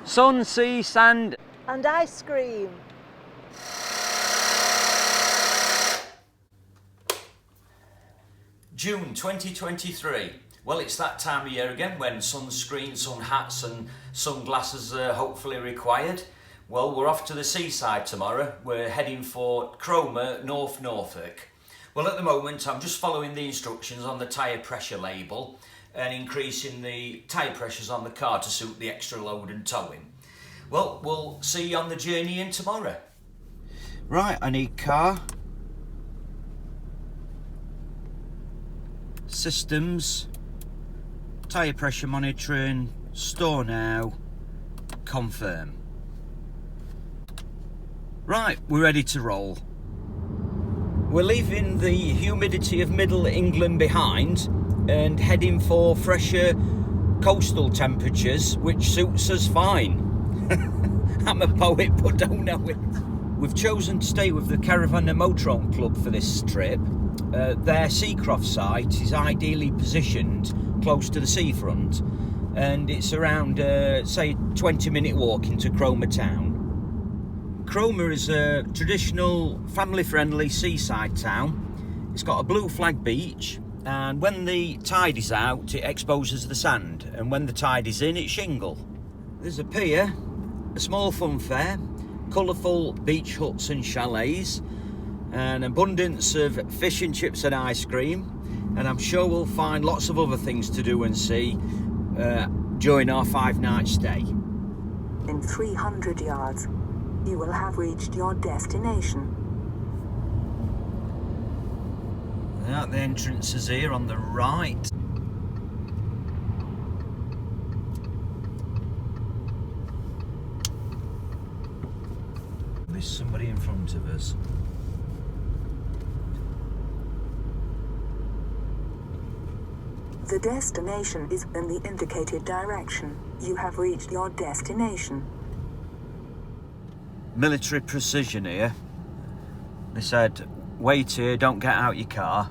Sun, sea, sand and ice cream. June 2023. Well, it's that time of year again when sunscreen, sun hats and sunglasses are hopefully required. Well, we're off to the seaside tomorrow. We're heading for Cromer, Norfolk. Well, at the moment I'm just following the instructions on the tyre pressure label and increasing the tyre pressures on the car to suit the extra load and towing. Well, we'll see you on the journey in tomorrow. Right, I need car, systems, tyre pressure monitoring, store now, confirm. Right, we're ready to roll. We're leaving the humidity of Middle England behind and heading for fresher coastal temperatures, which suits us fine. I'm a poet but don't know it. We've chosen to stay with the Caravan Motorhome Club for this trip. Their Seacroft site is ideally positioned close to the seafront, and it's around, say, 20-minute walk into Cromer town. Cromer is a traditional, family-friendly seaside town. It's got a blue flag beach, and when the tide is out, it exposes the sand, and when the tide is in, it's shingle. There's a pier, a small fun fair, colourful beach huts and chalets, an abundance of fish and chips and ice cream, and I'm sure we'll find lots of other things to do and see during our 5-night stay. In 300 yards, you will have reached your destination. The entrance is here on the right. There's somebody in front of us. The destination is in the indicated direction. You have reached your destination. Military precision here. They said, wait here, don't get out your car.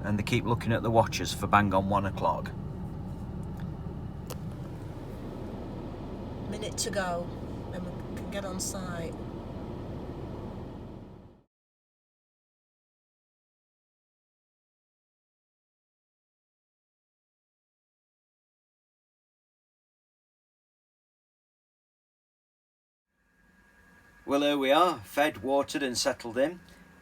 And they keep looking at the watches for bang on 1 o'clock. Minute to go, and we can get on site. Well, here we are, fed, watered and settled in.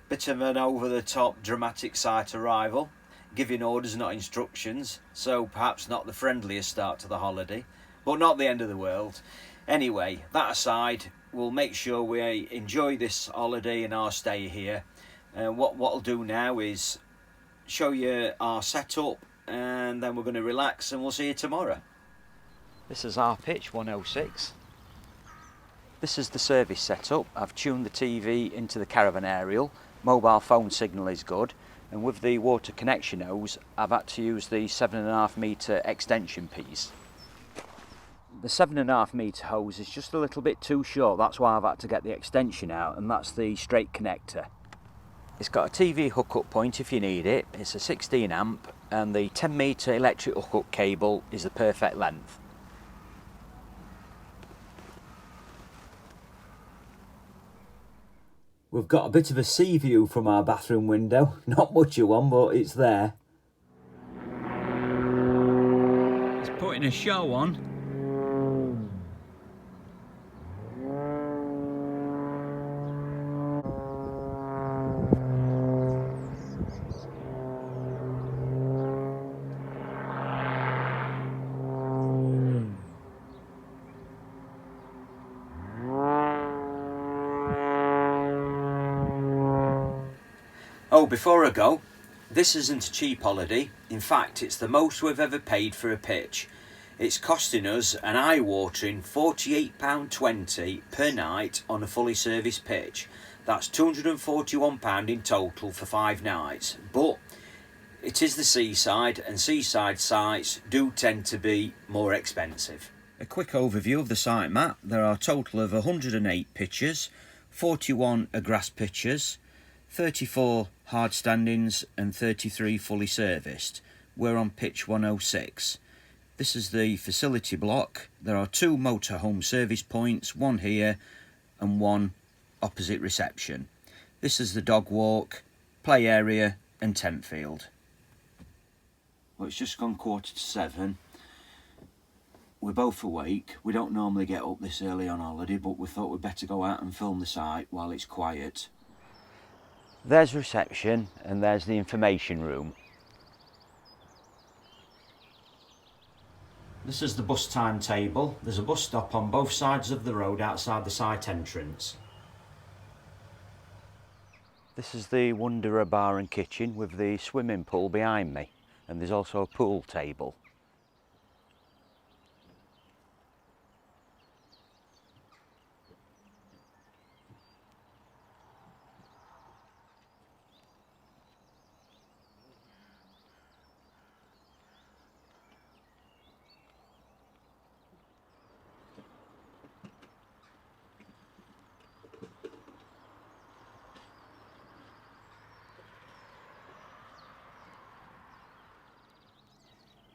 Bit of an over-the-top dramatic site arrival, giving orders not instructions, so perhaps not the friendliest start to the holiday, but not the end of the world. Anyway, that aside, we'll make sure we enjoy this holiday and our stay here. What I'll do now is show you our setup, and then we're going to relax and we'll see you tomorrow. This is our pitch 106. This is the service setup. I've tuned the TV into the caravan aerial, mobile phone signal is good, and with the water connection hose I've had to use the 7.5 metre extension piece. The 7.5 metre hose is just a little bit too short, that's why I've had to get the extension out, and that's the straight connector. It's got a TV hookup point if you need it, it's a 16 amp, and the 10 metre electric hookup cable is the perfect length. We've got a bit of a sea view from our bathroom window. Not much of one, but it's there. It's putting a show on. Oh, before I go, this isn't a cheap holiday. In fact, it's the most we've ever paid for a pitch. It's costing us an eye-watering £48.20 per night on a fully serviced pitch. That's £241 in total for 5 nights. But it is the seaside, and seaside sites do tend to be more expensive. A quick overview of the site map. There are a total of 108 pitches, 41 are grass pitches, 34 hard standings and 33 fully serviced. We're on pitch 106. This is the facility block. There are 2 motorhome service points, one here and one opposite reception. This is the dog walk, play area and tent field. Well, it's just gone 7:15. We're both awake. We don't normally get up this early on holiday, but we thought we'd better go out and film the site while it's quiet. There's reception and there's the information room. This is the bus timetable. There's a bus stop on both sides of the road outside the site entrance. This is the Wanderer bar and kitchen with the swimming pool behind me, and there's also a pool table.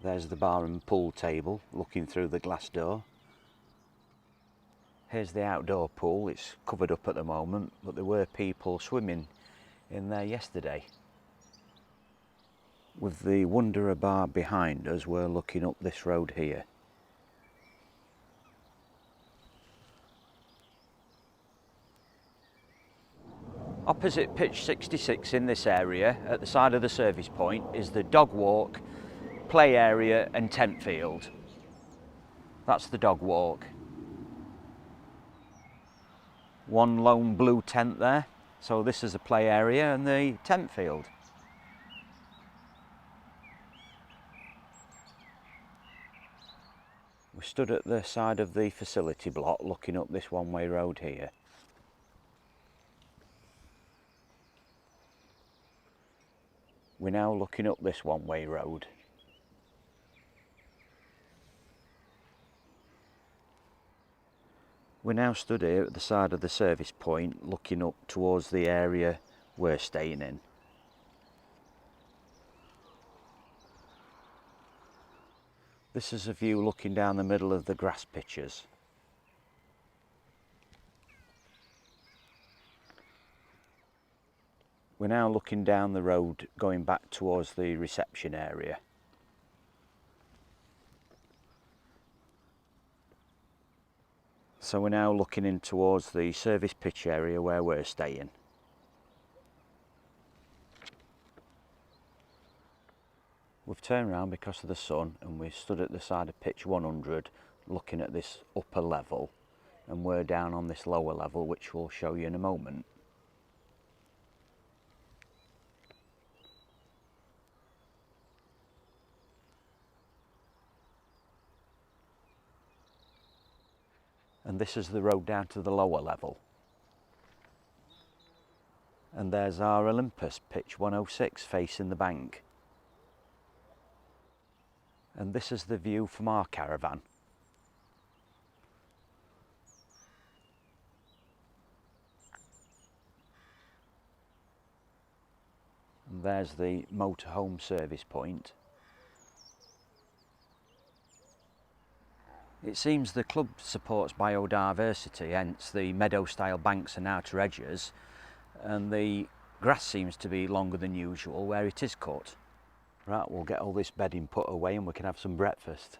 There's the bar and pool table looking through the glass door. Here's the outdoor pool. It's covered up at the moment, but there were people swimming in there yesterday. With the Wanderer bar behind us, we're looking up this road here. Opposite pitch 66 in this area, at the side of the service point, is the dog walk, play area and tent field. That's the dog walk. One lone blue tent there. So this is the play area and the tent field. We stood at the side of the facility block looking up this one-way road here. We're now looking up this one-way road. We're now stood here at the side of the service point looking up towards the area we're staying in. This is a view looking down the middle of the grass pitches. We're now looking down the road going back towards the reception area. So we're now looking in towards the service pitch area where we're staying. We've turned around because of the sun and we stood at the side of pitch 100 looking at this upper level, and we're down on this lower level, which we'll show you in a moment. And this is the road down to the lower level. And there's our Olympus, pitch 106, facing the bank. And this is the view from our caravan. And there's the motorhome service point. It seems the club supports biodiversity, hence the meadow-style banks and outer edges, and the grass seems to be longer than usual where it is cut. Right, we'll get all this bedding put away and we can have some breakfast.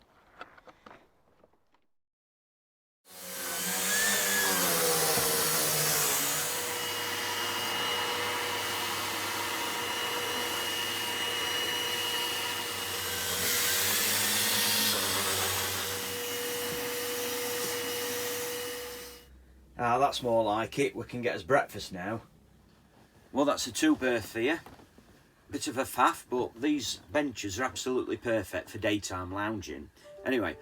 Ah, that's more like it. We can get us breakfast now. Well, that's a 2-berth here. Bit of a faff, but these benches are absolutely perfect for daytime lounging. Anyway,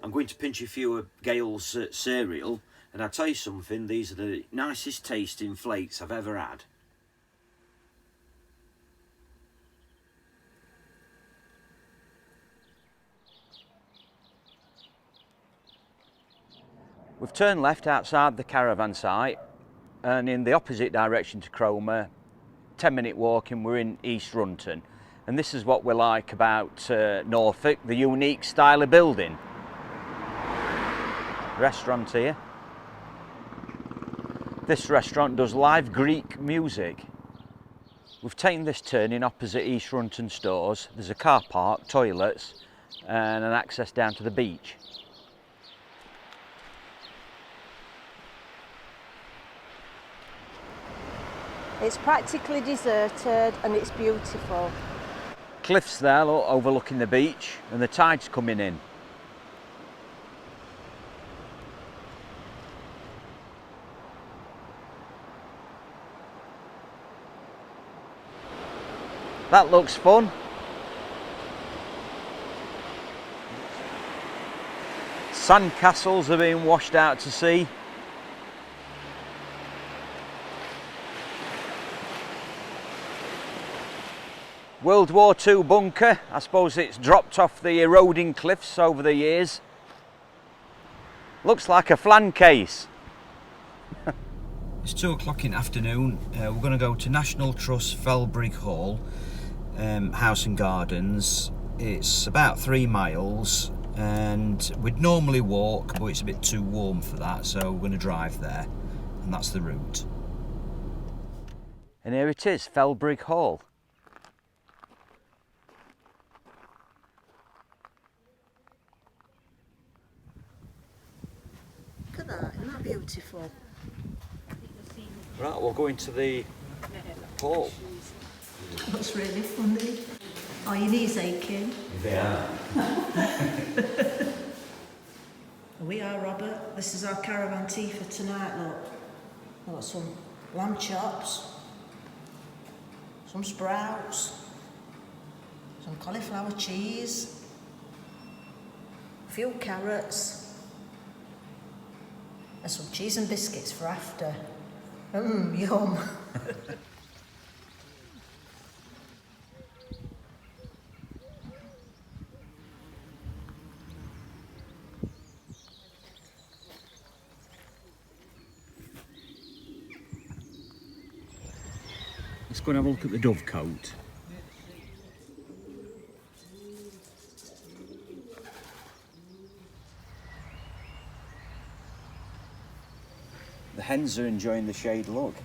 I'm going to pinch a few of Gail's cereal, and I'll tell you something, these are the nicest tasting flakes I've ever had. We've turned left outside the caravan site and in the opposite direction to Cromer, 10-minute walk and we're in East Runton. And this is what we like about Norfolk, the unique style of building. Restaurant here. This restaurant does live Greek music. We've taken this turning opposite East Runton stores. There's a car park, toilets, and an access down to the beach. It's practically deserted and it's beautiful. Cliffs there, look, overlooking the beach, and the tide's coming in. That looks fun. Sand castles are being washed out to sea. World War II bunker. I suppose it's dropped off the eroding cliffs over the years. Looks like a flan case. It's 2 o'clock in the afternoon. We're going to go to National Trust Felbrigg Hall, House and Gardens. It's about 3 miles and we'd normally walk, but it's a bit too warm for that, so we're going to drive there, and that's the route. And here it is, Felbrigg Hall. Look at that, isn't that beautiful? Right, we'll go into the hall. That's really funny. Are your knees aching? They are. We are, Robert. This is our caravan tea for tonight, look. We've got some lamb chops, some sprouts, some cauliflower cheese, a few carrots, and some cheese and biscuits for after. Yum. Let's go and have a look at the dovecote. The hens are enjoying the shade, look.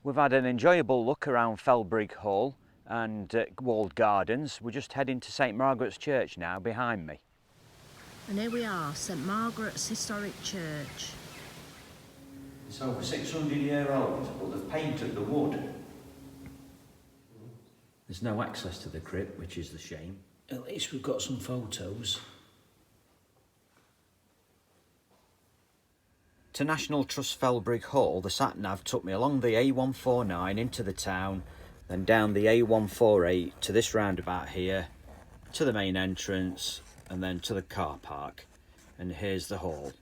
We've had an enjoyable look around Felbrigg Hall and walled gardens. We're just heading to St Margaret's Church now, behind me. And here we are, St Margaret's Historic Church. It's over 600 years old, but they've painted the wood. There's no access to the crypt, which is the shame. At least we've got some photos. To National Trust Felbrigg Hall, the sat-nav took me along the A149 into the town, then down the A148 to this roundabout here, to the main entrance, and then to the car park. And here's the hall.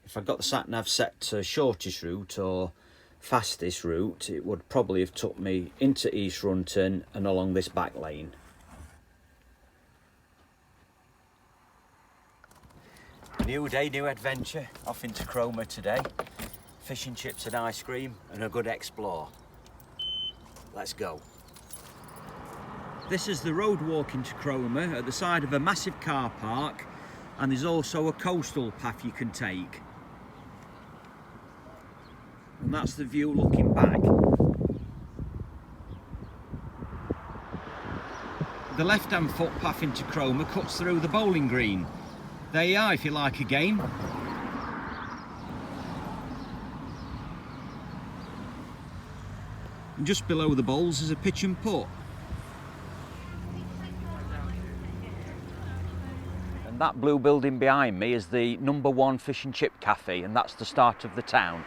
If I got the sat-nav set to shortest route or fastest route, it would probably have took me into East Runton and along this back lane. New day, new adventure. Off into Cromer today. Fish and chips and ice cream and a good explore. Let's go. This is the road walk into Cromer at the side of a massive car park, and there's also a coastal path you can take. And that's the view looking back. The left-hand footpath into Cromer cuts through the bowling green. There you are if you like a game. And just below the bowls is a pitch and putt. And that blue building behind me is the #1 fish and chip cafe, and that's the start of the town.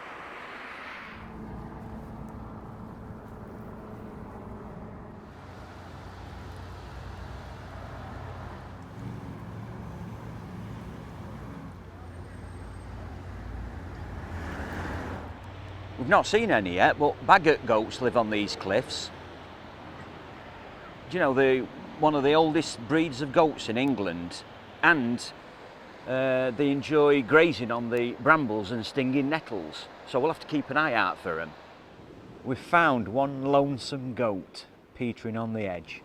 We've not seen any yet, but Bagot goats live on these cliffs. Do you know, they're one of the oldest breeds of goats in England, and they enjoy grazing on the brambles and stinging nettles, so we'll have to keep an eye out for them. We've found one lonesome goat. petering on the edge.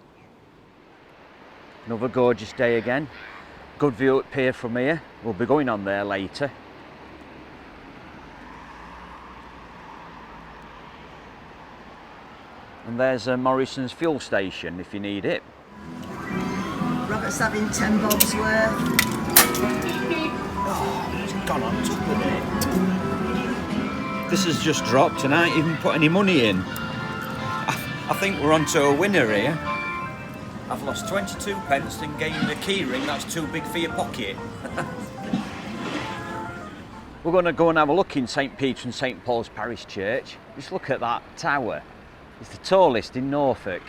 Another gorgeous day again. Good view at pier from here. We'll be going on there later. And there's a Morrison's fuel station if you need it. Robert's having 10 bob's worth. Oh, it's gone on top of it. This has just dropped and I ain't even put any money in. I think we're on to a winner here. I've lost 22 pence and gained a key ring that's too big for your pocket. We're going to go and have a look in St Peter and St Paul's Parish Church. Just look at that tower. It's the tallest in Norfolk.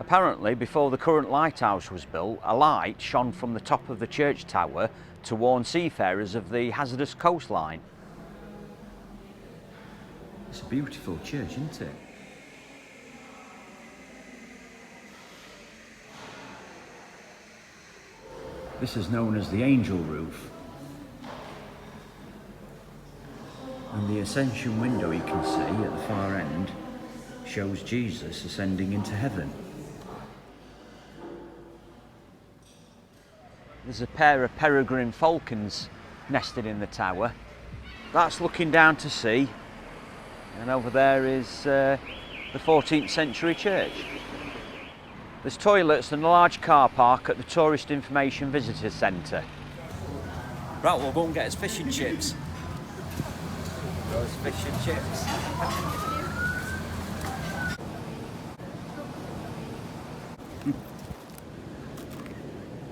Apparently, before the current lighthouse was built, a light shone from the top of the church tower to warn seafarers of the hazardous coastline. It's a beautiful church, isn't it? This is known as the Angel Roof. And the ascension window you can see at the far end shows Jesus ascending into heaven. There's a pair of peregrine falcons nested in the tower. That's looking down to sea. And over there is the 14th century church. There's toilets and a large car park at the Tourist Information Visitor Centre. Right, we'll go and get us fish and chips. Those fish and chips.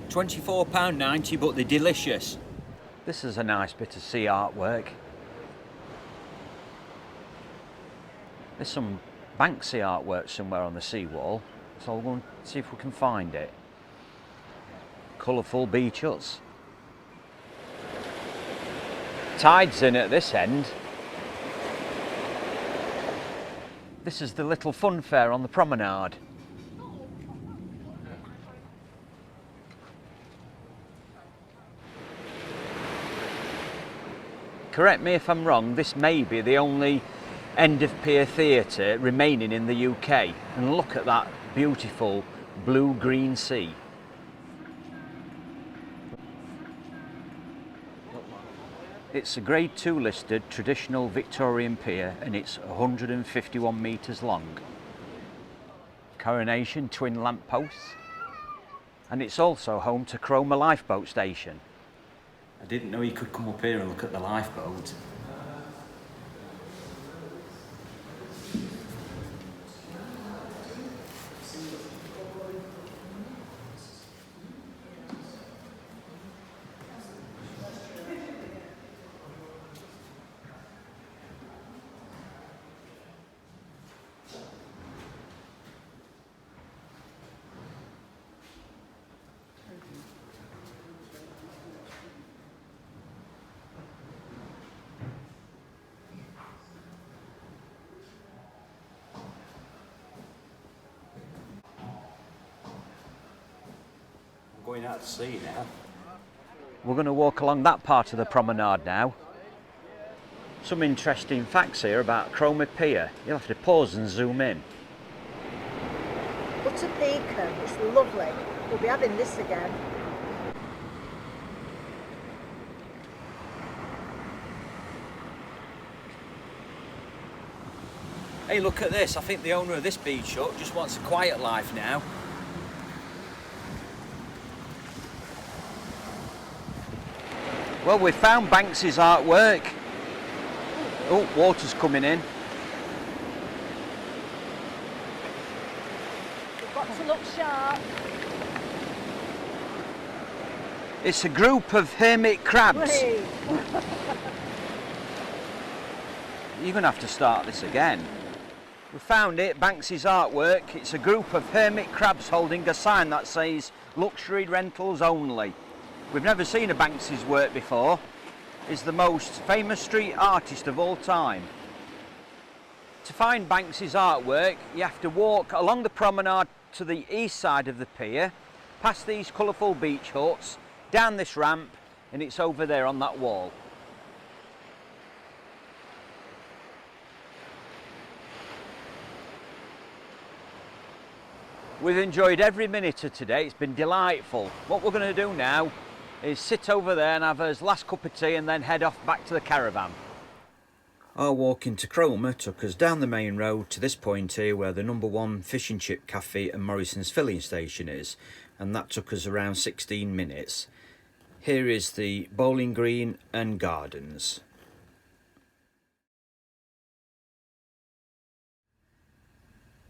£24.90, but they're delicious. This is a nice bit of sea artwork. There's some Banksy artwork somewhere on the seawall, so I'll go and see if we can find it. Colourful beach huts. Tide's in at this end. This is the little fun fair on the promenade. Correct me if I'm wrong, this may be the only end of pier theatre remaining in the UK. And look at that beautiful blue-green sea. It's a Grade 2 listed traditional Victorian pier and it's 151 metres long. Coronation twin lamp posts. And it's also home to Cromer lifeboat station. I didn't know you could come up here and look at the lifeboat. Going out to sea now. We're going to walk along that part of the promenade now. Some interesting facts here about Cromer Pier. You'll have to pause and zoom in. Butter pecan, it's lovely. We'll be having this again. Hey, look at this. I think the owner of this beach hut just wants a quiet life now. Well, we found Banksy's artwork. Oh, water's coming in. We've got to look sharp. It's a group of hermit crabs. Hey. You're going to have to start this again. We found it, Banksy's artwork. It's a group of hermit crabs holding a sign that says luxury rentals only. We've never seen a Banksy's work before. He's the most famous street artist of all time. To find Banksy's artwork, you have to walk along the promenade to the east side of the pier, past these colourful beach huts, down this ramp, and it's over there on that wall. We've enjoyed every minute of today. It's been delightful. What we're going to do now is sit over there and have us last cup of tea and then head off back to the caravan. Our walk into Cromer took us down the main road to this point here where the #1 fish and chip cafe and Morrison's filling station is, and that took us around 16 minutes. Here is the bowling green and gardens.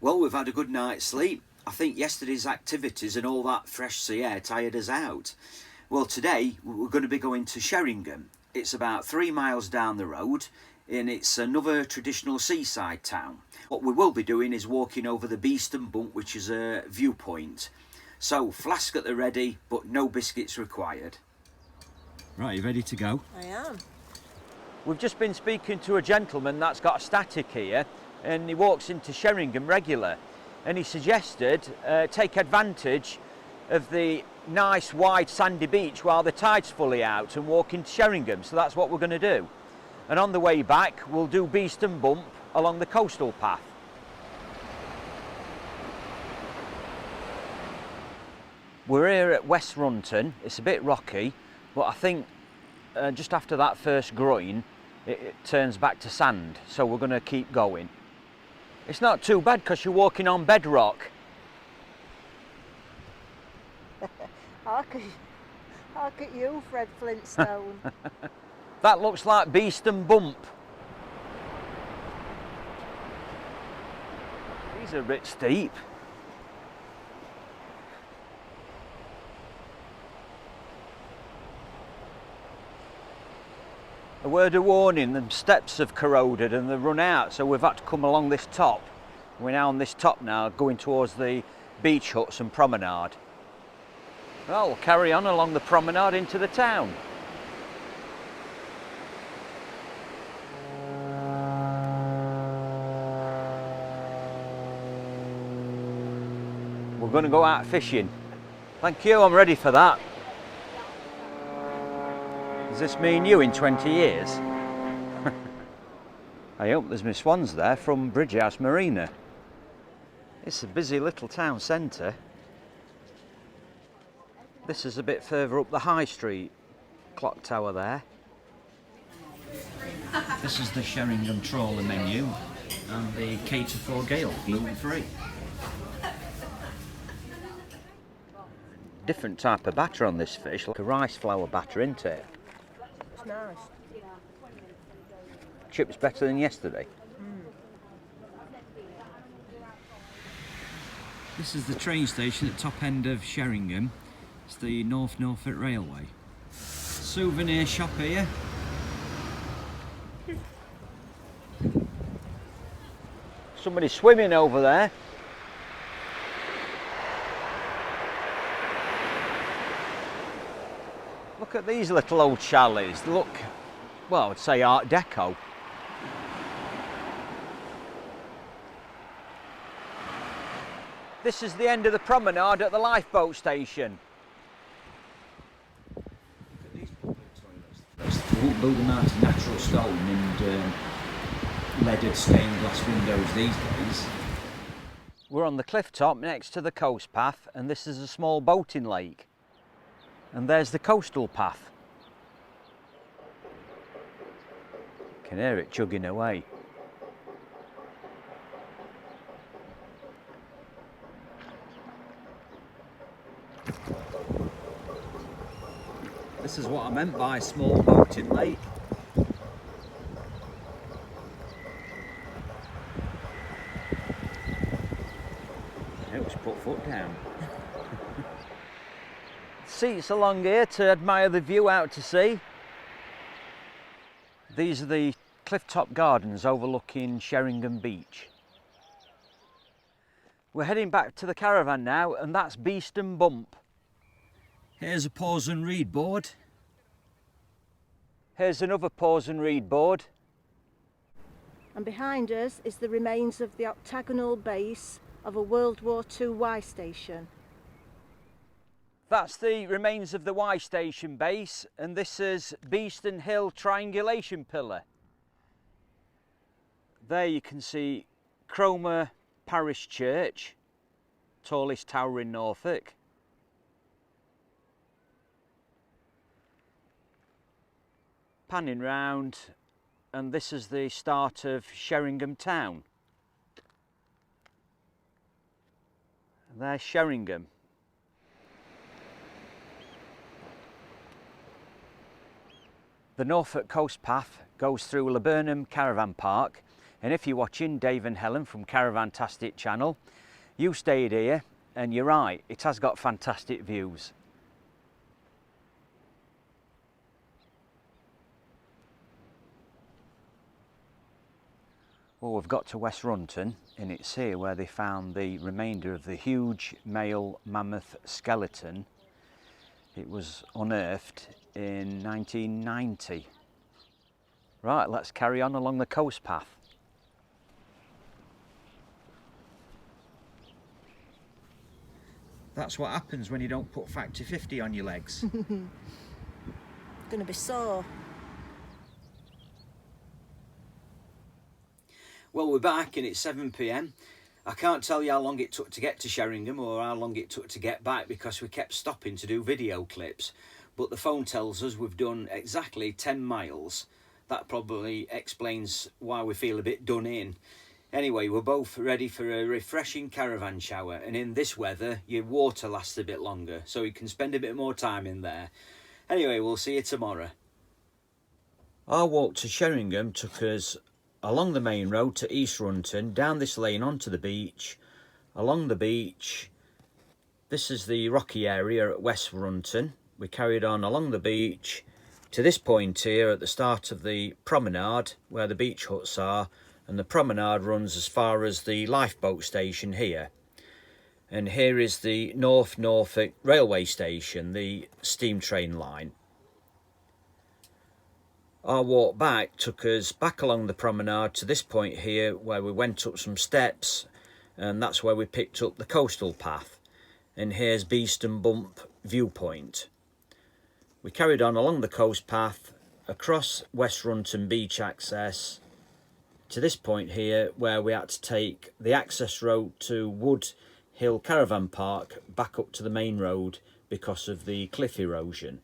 Well, we've had a good night's sleep. I think yesterday's activities and all that fresh sea air tired us out. Well, today we're going to be going to Sheringham. It's about 3 miles down the road and it's another traditional seaside town. What we will be doing is walking over the Beeston Bump, which is a viewpoint. So, flask at the ready, but no biscuits required. Right, you ready to go? I am. We've just been speaking to a gentleman that's got a static here, and he walks into Sheringham regular, and he suggested take advantage of the nice wide sandy beach while the tide's fully out and walk into Sheringham. So that's what we're going to do. And on the way back we'll do Beeston Bump along the coastal path. We're here at West Runton. It's a bit rocky, but I think just after that first groin it turns back to sand, so we're going to keep going. It's not too bad because you're walking on bedrock. Hark at you, Fred Flintstone. That looks like Beeston Bump. These are a bit steep. A word of warning, the steps have corroded and they've run out, so we've had to come along this top. We're now on this top now, going towards the beach huts and promenade. Well, we'll carry on along the promenade into the town. We're going to go out fishing. Thank you, I'm ready for that. Does this mean you in 20 years? I hope there's my swans there from Bridge House Marina. It's a busy little town centre. This is a bit further up the high street. Clock tower there. This is the Sheringham trawler menu and the cater for Gale, gluten-free. Different type of batter on this fish, like a rice flour batter, isn't it? It's nice. Chips better than yesterday. This is the train station at top end of Sheringham. It's the Norfolk Railway. Souvenir shop here. Somebody swimming over there. Look at these little old chalets. They look, well, I would say Art Deco. This is the end of the promenade at the lifeboat station. These public toilets. They won't build them out of natural stone and leaded stained glass windows these days. We're on the cliff top next to the coast path, and this is a small boating lake. And there's the coastal path. You can hear it chugging away. This is what I meant by small boating lake. It was put foot down. Seats along here to admire the view out to sea. These are the clifftop gardens overlooking Sheringham Beach. We're heading back to the caravan now, and that's Beeston Bump. Here's a pause and read board. Here's another pause and read board. And behind us is the remains of the octagonal base of a World War II Y station. That's the remains of the Y station base, and this is Beeston Hill triangulation pillar. There you can see Cromer Parish Church, tallest tower in Norfolk. Panning round, and this is the start of Sheringham town. And there's Sheringham. The Norfolk coast path goes through Laburnum Caravan Park, and if you're watching Dave and Helen from Caravantastic channel, you stayed here, and you're right, it has got fantastic views. Well, we've got to West Runton, and it's here where they found the remainder of the huge male mammoth skeleton. It was unearthed in 1990. Right, let's carry on along the coast path. That's what happens when you don't put factor 50 on your legs. Gonna be sore. Well, we're back and it's 7 p.m. I can't tell you how long it took to get to Sheringham or how long it took to get back because we kept stopping to do video clips. But the phone tells us we've done exactly 10 miles. That probably explains why we feel a bit done in. Anyway, we're both ready for a refreshing caravan shower, and in this weather your water lasts a bit longer, so you can spend a bit more time in there. Anyway, we'll see you tomorrow. Our walk to Sheringham took us along the main road to East Runton, down this lane onto the beach, along the beach. This is the rocky area at West Runton. We carried on along the beach to this point here at the start of the promenade where the beach huts are, and the promenade runs as far as the lifeboat station here. And here is the North Norfolk railway station, the steam train line. Our walk back took us back along the promenade to this point here where we went up some steps, and that's where we picked up the coastal path. And here's Beeston Bump viewpoint. We carried on along the coast path across West Runton beach access to this point here where we had to take the access road to Wood Hill Caravan Park back up to the main road because of the cliff erosion.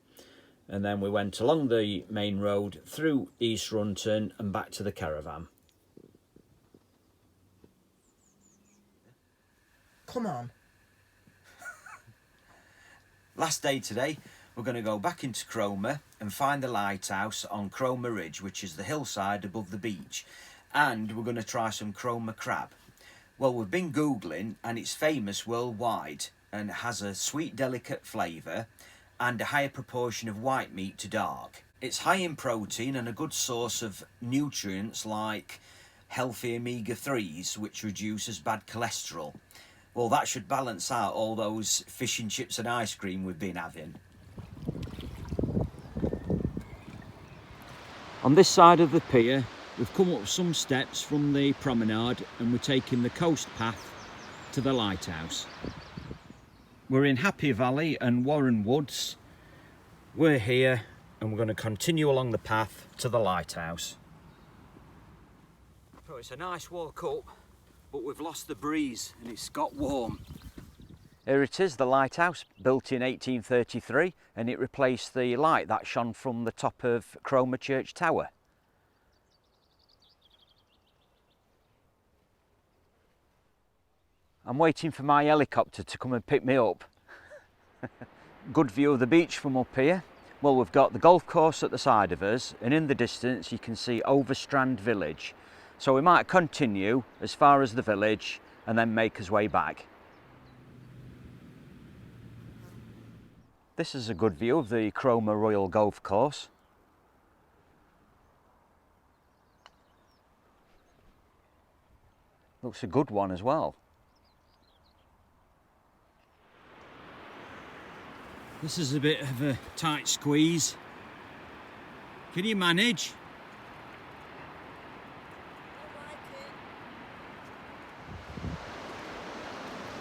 And then we went along the main road through East Runton and back to the caravan. Come on. Last day today, we're going to go back into Cromer and find the lighthouse on Cromer Ridge, which is the hillside above the beach. And we're going to try some Cromer crab. Well, we've been Googling and it's famous worldwide and has a sweet, delicate flavour and a higher proportion of white meat to dark. It's high in protein and a good source of nutrients like healthy omega-3s, which reduces bad cholesterol. Well, that should balance out all those fish and chips and ice cream we've been having. On this side of the pier, we've come up some steps from the promenade and we're taking the coast path to the lighthouse. We're in Happy Valley and Warren Woods. We're here and we're going to continue along the path to the lighthouse. So it's a nice walk up, but we've lost the breeze and it's got warm. Here it is, the lighthouse, built in 1833, and it replaced the light that shone from the top of Cromer Church Tower. I'm waiting for my helicopter to come and pick me up. Good view of the beach from up here. Well, we've got the golf course at the side of us, and in the distance you can see Overstrand village. So we might continue as far as the village and then make us way back. This is a good view of the Cromer Royal Golf Course. Looks a good one as well. This is a bit of a tight squeeze. Can you manage?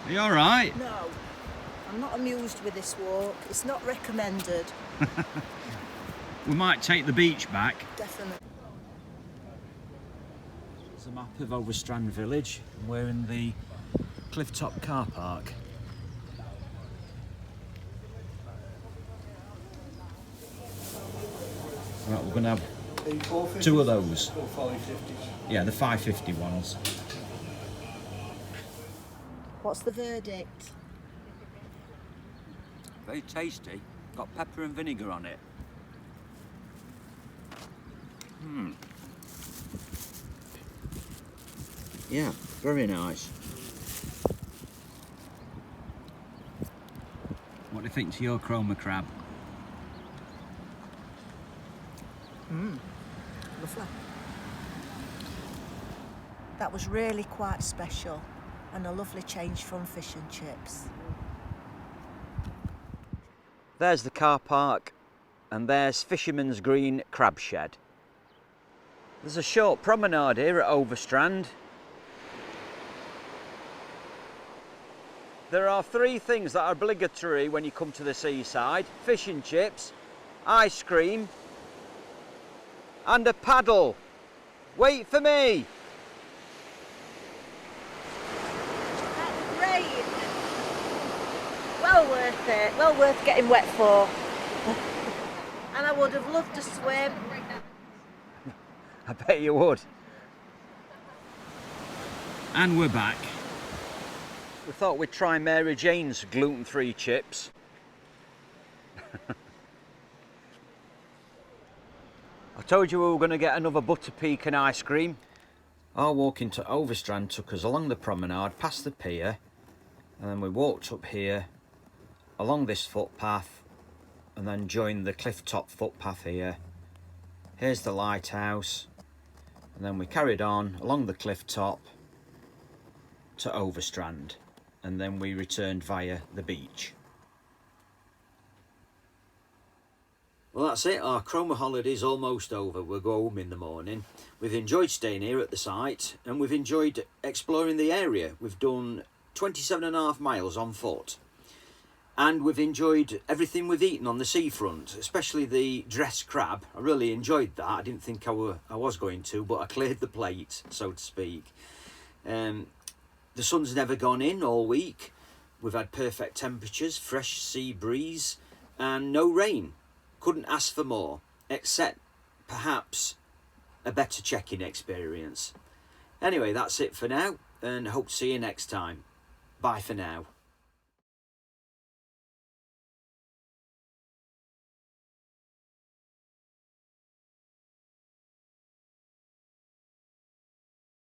Are you all right? No, I'm not amused with this walk. It's not recommended. We might take the beach back. Definitely. There's a map of Overstrand village. We're in the Clifftop car park. Right, we're going to have The 450s two of those. or 550s. Yeah, the 550 ones. What's the verdict? Very tasty. Got pepper and vinegar on it. Yeah, very nice. What do you think to your Cromer crab? Lovely. That was really quite special and a lovely change from fish and chips. There's the car park and there's Fisherman's Green Crab Shed. There's a short promenade here at Overstrand. There are three things that are obligatory when you come to the seaside: fish and chips, ice cream and a paddle. Wait for me! That's great! Well worth it, well worth getting wet for. And I would have loved to swim. I bet you would. And we're back. We thought we'd try Mary Jane's gluten-free chips. I told you we were going to get another butter pecan ice cream. Our walk into Overstrand took us along the promenade, past the pier, and then we walked up here, along this footpath, and then joined the cliff top footpath here. Here's the lighthouse, and then we carried on along the cliff top to Overstrand, and then we returned via the beach. Well, that's it. Our Cromer holiday's almost over. We'll go home in the morning. We've enjoyed staying here at the site, and we've enjoyed exploring the area. We've done 27.5 miles on foot, and we've enjoyed everything we've eaten on the seafront, especially the dressed crab. I really enjoyed that. I didn't think I was going to, but I cleared the plate, so to speak. The sun's never gone in all week. We've had perfect temperatures, fresh sea breeze, and no rain. Couldn't ask for more, except perhaps a better check-in experience. Anyway, that's it for now, and hope to see you next time. Bye for now.